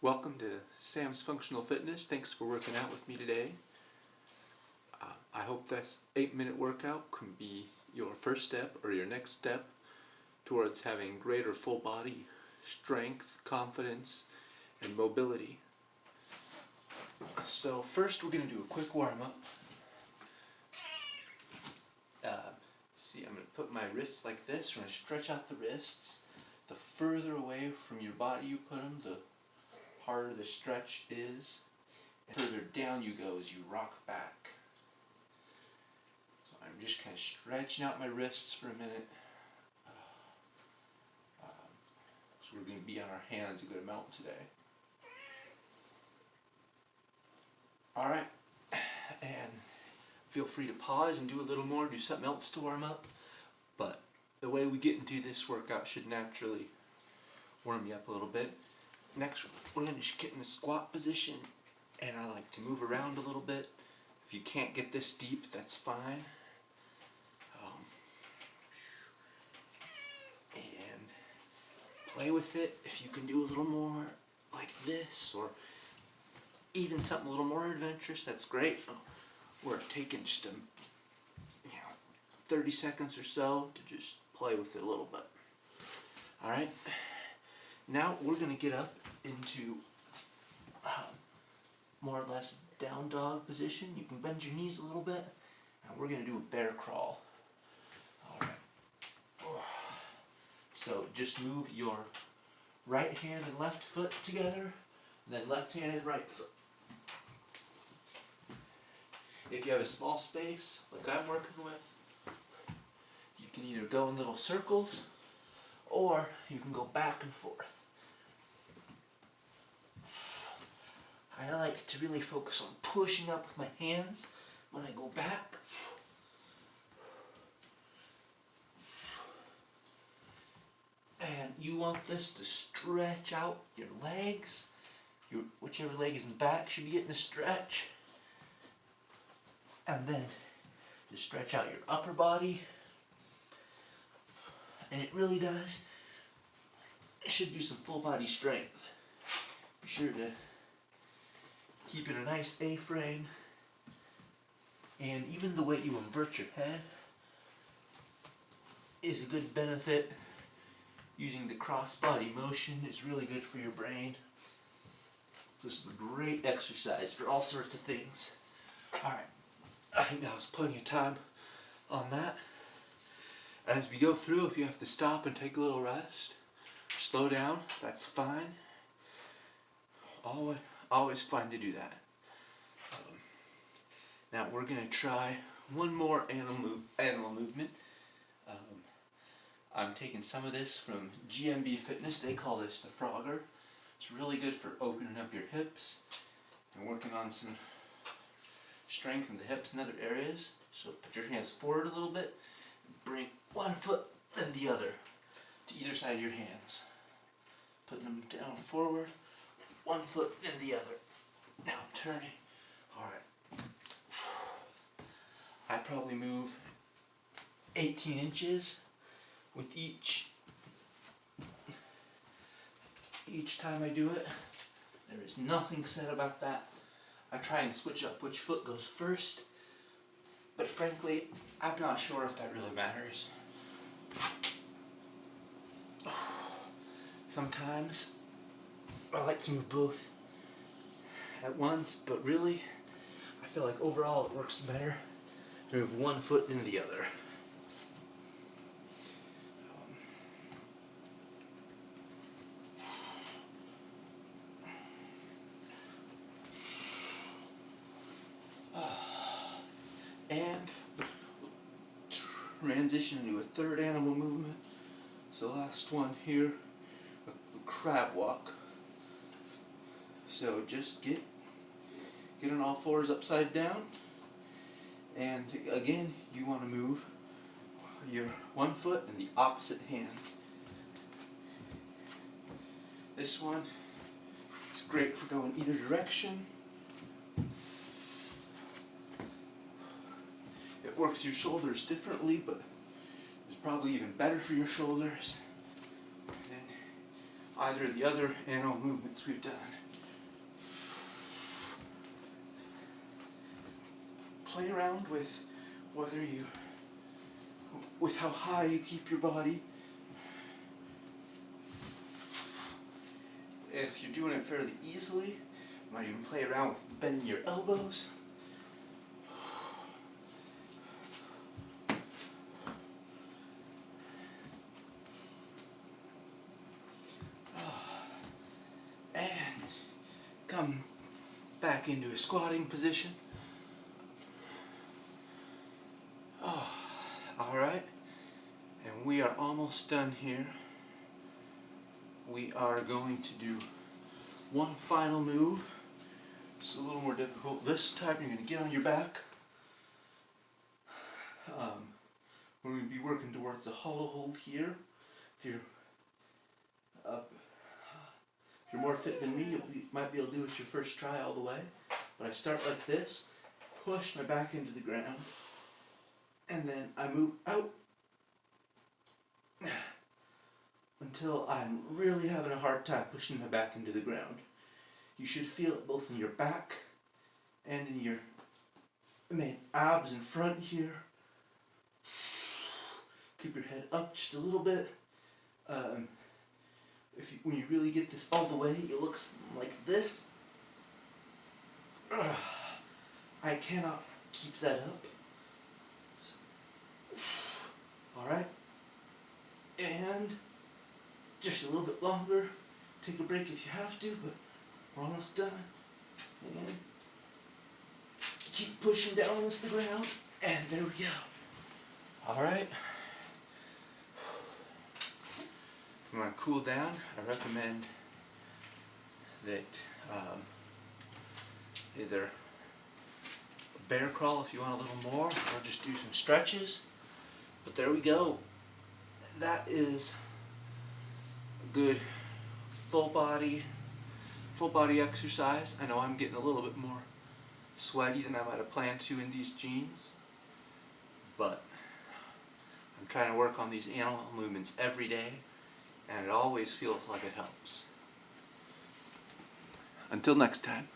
Welcome to Sam's Functional Fitness. Thanks for working out with me today. I hope this 8-minute workout can be your first step or your next step towards having greater full body strength, confidence, and mobility. So first we're going to do a quick warm-up. I'm going to put my wrists like this. We're going to stretch out the wrists. The further away from your body you put them, the harder the stretch is. And further down you go as you rock back. So I'm just kind of stretching out my wrists for a minute. So we're going to be on our hands a good amount today. Alright, and feel free to pause and do a little more, do something else to warm up. But the way we get into this workout should naturally warm you up a little bit. Next, we're going to just get in a squat position, and I like to move around a little bit. If you can't get this deep, that's fine. And play with it. If you can do a little more like this, or even something a little more adventurous, that's great. We're taking just 30 seconds or so to just play with it a little bit. Alright, now we're going to get up into more or less down dog position. You can bend your knees a little bit, and we're going to do a bear crawl. Alright, so just move your right hand and left foot together, and then left hand and right foot. If you have a small space, like I'm working with, you can either go in little circles, or you can go back and forth. I like to really focus on pushing up with my hands when I go back. And you want this to stretch out your legs. Whichever leg is in back should be getting a stretch. And then just stretch out your upper body. And it really does. It should do some full body strength. Be sure to keep in a nice A-frame. And even the way you invert your head is a good benefit. Using the cross body motion is really good for your brain. This is a great exercise for all sorts of things. Alright. I think that was plenty of time on that. And as we go through, if you have to stop and take a little rest, slow down, that's fine. Always fine to do that. Now we're going to try one more animal movement. I'm taking some of this from GMB Fitness. They call this the Frogger. It's really good for opening up your hips and working on some strength in the hips and other areas. So put your hands forward a little bit, bring one foot then the other to either side of your hands. Putting them down forward, one foot then the other. Now I'm turning. Alright. I probably move 18 inches with each time I do it. There is nothing said about that. I try and switch up which foot goes first, but frankly, I'm not sure if that really matters. Sometimes I like to move both at once, but really, I feel like overall it works better to move one foot than the other. And transition into a third animal movement. So last one here, a crab walk. So just get on all fours upside down, and again you want to move your one foot in the opposite hand. This one is great for going either direction. It works your shoulders differently, but it's probably even better for your shoulders than either of the other animal movements we've done. play around with with how high you keep your body. If you're doing it fairly easily, you might even play around with bending your elbows. And come back into a squatting position. Alright, and we are almost done here. We are going to do one final move. It's a little more difficult. This time you're going to get on your back. We're going to be working towards a hollow hold here. If you're more fit than me, you might be able to do it your first try all the way. But I start like this, push my back into the ground, and then I move out until I'm really having a hard time pushing my back into the ground. You should feel it both in your back and in your main abs in front here. Keep your head up just a little bit. When you really get this all the way, it looks like this. I cannot keep that up. Alright. And just a little bit longer. Take a break if you have to, but we're almost done. And keep pushing down against the ground. And there we go. Alright. If you want to cool down, I recommend that either a bear crawl if you want a little more, or just do some stretches. But there we go. That is a good full body exercise. I know I'm getting a little bit more sweaty than I might have planned to in these jeans, but I'm trying to work on these animal movements every day, and it always feels like it helps. Until next time.